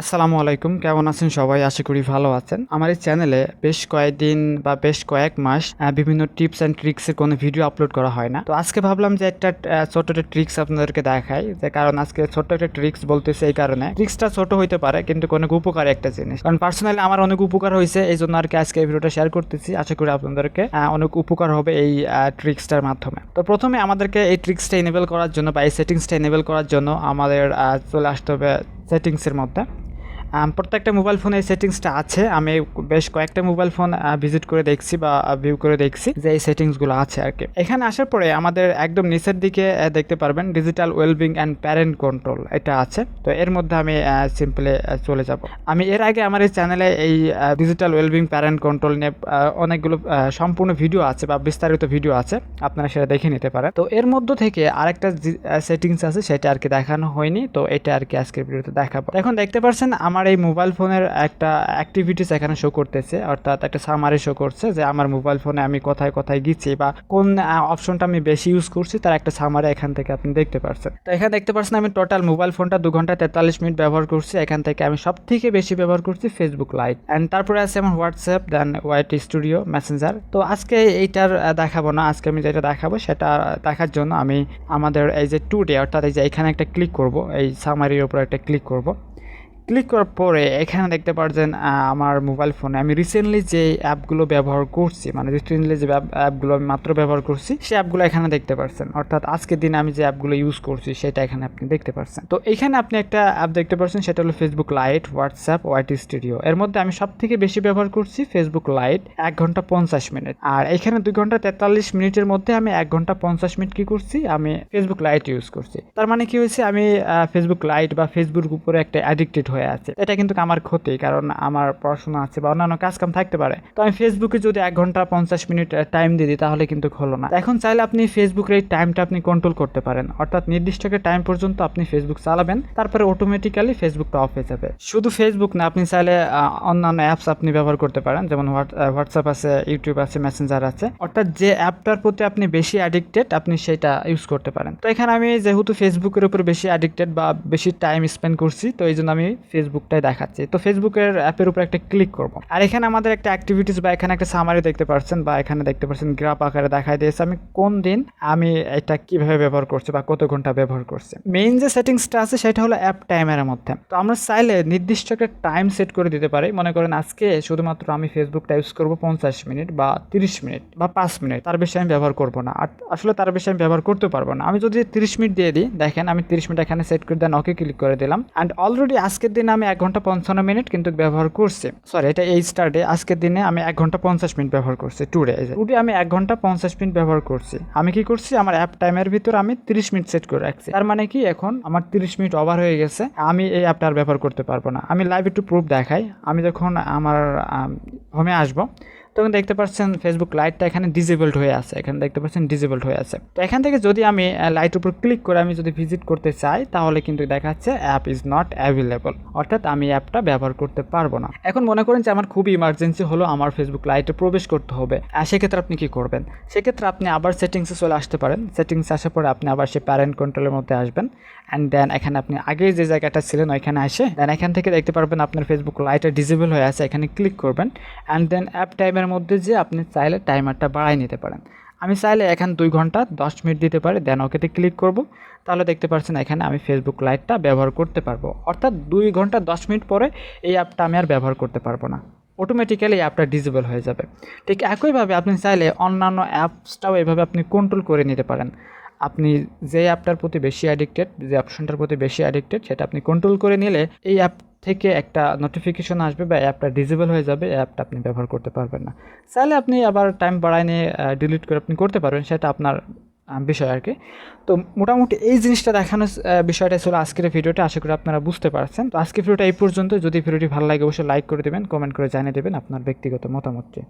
আসসালামু আলাইকুম, কেমন আছেন সবাই? আশা করি ভালো আছেন। আমার এই চ্যানেলে বেশ কয়েকদিন বা বেশ কয়েক মাস বিভিন্ন টিপস অ্যান্ড ট্রিক্সের কোনো ভিডিও আপলোড করা হয় না। তো আজকে ভাবলাম যে একটা ছোট্ট একটা ট্রিক্স আপনাদেরকে দেখাই, যে কারণ আজকে ছোট্ট একটা ট্রিক্স বলতেছে এই কারণে, ট্রিক্সটা ছোট হইতে পারে কিন্তু অনেক উপকারী একটা জিনিস, কারণ পার্সোনালি আমার অনেক উপকার হয়েছে, এই জন্য আর কি আজকে এই ভিডিওটা শেয়ার করতেছি। আশা করি আপনাদেরকে অনেক উপকার হবে এই ট্রিক্সটার মাধ্যমে। তো প্রথমে আমাদেরকে এই ট্রিক্সটা এনেবল করার জন্য বা এই সেটিংসটা এনেবল করার জন্য আমাদের চলে আসতে হবে সেটিংসের মধ্যে। প্রত্যেকটা মোবাইল ফোনে এই সেটিংসটা আছে। আমি বেশ কয়েকটা মোবাইল ফোন ভিজিট করে দেখছি বা ভিউ করে দেখছি যে এই সেটিংসগুলো আছে আর কি। এখানে আসার পরে আমাদের একদম নিচের দিকে দেখতে পারবেন digital wellbeing and parent control, এটা আছে। তো এর মধ্যে আমি সিম্পলি চলে যাব। আমি এর আগে আমার এই চ্যানেলে এই ডিজিটাল ওয়েলবিং প্যারেন্ট কন্ট্রোল নিয়ে অনেকগুলো সম্পূর্ণ ভিডিও আছে বা বিস্তারিত ভিডিও আছে, আপনারা সেটা দেখে নিতে পারেন। তো এর মধ্য থেকে আরেকটা সেটিংস আছে, সেটা আর কি দেখানো হয়নি, তো এটা আর কি আজকের ভিডিওতে দেখাবো। এখন দেখতে পাচ্ছেন আমার এই মোবাইল ফোনের একটা অ্যাক্টিভিটিস এখানে শো করতেছে, অর্থাৎ একটা সামারি শো করছে যে আমার মোবাইল ফোনে আমি কোথায় কোথায় গেছি বা কোন অপশনটা আমি বেশি ইউজ করছি তার একটা সামারি এখান থেকে আপনি দেখতে পাচ্ছেন। তো এখানে দেখতে পাচ্ছেন আমি টোটাল মোবাইল ফোনটা 2 ঘন্টা 43 মিনিট ব্যবহার করছি। এখান থেকে আমি সব থেকে বেশি ব্যবহার করছি ফেসবুক লাইট, অ্যান্ড তারপরে আছে আমার হোয়াটসঅ্যাপ, দেন ওয়াইট স্টুডিও, মেসেঞ্জার। তো আজকে এইটার দেখাবো না, আজকে আমি যেটা দেখাবো সেটা দেখার জন্য আমি আমাদের এই যে টুডে, অর্থাৎ এই যে এখানে একটা ক্লিক করব, এই সামারির উপর একটা ক্লিক করব। ক্লিক করার পরে এখানে দেখতে পাচ্ছেন আমার মোবাইল ফোনে আমি রিসেন্টলি যে অ্যাপগুলো ব্যবহার করছি, মানে রিসেন্টলি যে অ্যাপগুলো আমি মাত্র ব্যবহার করছি সেই অ্যাপগুলো এখানে দেখতে পাচ্ছেন, অর্থাৎ আজকের দিনে আমি যে অ্যাপগুলো ইউজ করছি সেটা এখানে আপনি দেখতে পাচ্ছেন। তো এখানে আপনি একটা অ্যাপ দেখতে পাচ্ছেন, সেটা হলো Facebook lite, WhatsApp, white studio. এর মধ্যে আমি সব থেকে বেশি ব্যবহার করছি ফেসবুক লাইট, 1 ঘন্টা 50 মিনিট। আর এখানে 2 ঘন্টা 43 মিনিটের মধ্যে আমি 1 ঘন্টা 50 মিনিট কি করছি, আমি ফেসবুক লাইট ইউজ করছি। তার মানে কি হয়েছে, আমি ফেসবুক লাইট বা ফেসবুক উপরে একটা অ্যাডিক্টেড হয়ে আছে। এটা কিন্তু আমার ক্ষতি, কারণ আমার পড়াশোনা আছে বা অন্যান্য কাজ কাম থাকতে পারে। তো আমি ফেসবুকে যদি 1 ঘন্টা 50 মিনিট টাইম দিয়ে দিই তাহলে কিন্তু হলো না। এখন চাইলে আপনি ফেসবুকের এই টাইমটা আপনি কন্ট্রোল করতে পারেন, অর্থাৎ নির্দিষ্ট একটা টাইম পর্যন্ত আপনি ফেসবুক চালাবেন, তারপরে অটোমেটিক্যালি ফেসবুকটা অফ হয়ে যাবে। শুধু ফেসবুক না, আপনি চাইলে অন্যান্য অ্যাপস আপনি ব্যবহার করতে পারেন, যেমন হোয়াটসঅ্যাপ আছে, ইউটিউব আছে, মেসেঞ্জার আছে। অর্থাৎ যে অ্যাপটার প্রতি আপনি বেশি অ্যাডিক্টেড আপনি সেটা ইউজ করতে পারেন। তো এখানে আমি যেহেতু ফেসবুকের উপর বেশি অ্যাডিক্টেড বা বেশি টাইম স্পেন্ড করছি, তো এই জন্য আমি ফেসবুকটাই দেখাচ্ছি। তো ফেসবুকের অ্যাপের উপর একটা ক্লিক করব, আর এখানে আমাদের একটা অ্যাক্টিভিটিস বা এখানে একটা সামারি দেখতে পাচ্ছেন, বা এখানে দেখতে পাচ্ছেন গ্রাফ আকারে দেখাই দিয়েছে আমি কোন দিন আমি এটা কিভাবে ব্যবহার করছি বা কত ঘন্টা ব্যবহার করছি। মেইন যে সেটিংসটা আছে সেটা হলো অ্যাপ টাইমের মধ্যে। তো আমরা চাইলে নির্দিষ্ট একটা টাইম সেট করে দিতে পারি। মনে করেন আজকে শুধুমাত্র আমি ফেসবুকটা ইউজ করবো 50 মিনিট বা 30 মিনিট বা 5 মিনিট, তার বেশি আমি ব্যবহার করবো না। আর আসলে তার বেশি আমি ব্যবহার করতে পারবো না। আমি যদি 30 মিনিট দিয়ে দিই, দেখেন আমি 30 মিনিট এখানে সেট করে দেন, ওকে ক্লিক করে দিলাম, অ্যান্ড অলরেডি আজকের দিনে আমি 1 ঘন্টা 55 মিনিট কিন্তু ব্যবহার করছি। সরি, এটা এই স্টারডে, আজকের দিনে আমি 1 ঘন্টা 50 মিনিট ব্যবহার করছি। টুডে আমি 1 ঘন্টা 50 মিনিট ব্যবহার করছি। আমি কি করছি, আমার অ্যাপ টাইমের ভিতর আমি 30 মিনিট সেট করে রাখছি। তার মানে কি এখন আমার 30 মিনিট ওভার হয়ে গেছে, আমি এই অ্যাপটা আর ব্যবহার করতে পারবো না। আমি লাইভ একটু প্রুফ দেখাই। আমি যখন আমার হোমে আসবো তখন দেখতে পাচ্ছেন ফেসবুক লাইটটা এখানে ডিজেবলড হয়ে আছে, এখানে দেখতে পাচ্ছেন ডিজেবলড হয়ে আছে। তো এখান থেকে যদি আমি লাইট উপর ক্লিক করে আমি যদি ভিজিট করতে চাই তাহলে কিন্তু দেখাচ্ছে অ্যাপ ইজ নট অ্যাভেলেবল, অর্থাৎ আমি অ্যাপটা ব্যবহার করতে পারবো না। এখন মনে করেন যে আমার খুবই ইমার্জেন্সি হলো, আমার ফেসবুক লাইটে প্রবেশ করতে হবে, সেক্ষেত্রে আপনি কি করবেন? সেক্ষেত্রে আপনি আবার সেটিংসে চলে আসতে পারেন। সেটিংসে আসার পরে আপনি আবার সেই প্যারেন্ট কন্ট্রোলের মধ্যে আসবেন, অ্যান্ড দেন এখানে আপনি আগে যে জায়গাটা ছিলেন ওইখানে আসে দেন এখান থেকে দেখতে পারবেন আপনার ফেসবুক লাইটটা ডিজেবল হয়ে আছে, এখানে ক্লিক করবেন, অ্যান্ড দেন অ্যাপ টাইমের মধ্যে যে আপনি চাইলে টাইমারটা বাড়াই নিতে পারেন। আমি চাইলে এখানে 2 ঘন্টা 10 মিনিট দিতে পারি, দেন ওকেতে ক্লিক করব, তাহলে দেখতে পাচ্ছেন এখানে আমি ফেসবুক লাইটটা ব্যবহার করতে পারবো। অর্থাৎ 2 ঘন্টা 10 মিনিট পরে এই অ্যাপটা আমি আর ব্যবহার করতে পারবো না, অটোমেটিক্যালি অ্যাপটা ডিজেবল হয়ে যাবে। ঠিক একইভাবে আপনি চাইলে অন্যান্য অ্যাপসটাও এভাবে আপনি কন্ট্রোল করে নিতে পারেন। আপনি যে অ্যাপটার প্রতি বেশি অ্যাডিক্টেড, যে অপশনটার প্রতি বেশি অ্যাডিক্টেড, সেটা আপনি কন্ট্রোল করে নিলে এই অ্যাপ থেকে একটা নোটিফিকেশন আসবে বা অ্যাপটা ডিজেবল হয়ে যাবে, অ্যাপটা আপনি ব্যবহার করতে পারবেন না। চাইলে আপনি আবার টাইম বাড়ায় নিয়ে ডিলিট করে আপনি করতে পারবেন, সেটা আপনার বিষয় আর কি। তো মোটামুটি এই জিনিসটা দেখানোর বিষয়টা ছিল আজকের ভিডিওটা। আশা করি আপনারা বুঝতে পারছেন। তো আজকের ভিডিওটা এই পর্যন্ত। যদি ভিডিওটি ভালো লাগে অবশ্যই লাইক করে দেবেন, কমেন্ট করে জানিয়ে দেবেন আপনার ব্যক্তিগত মতামতটি।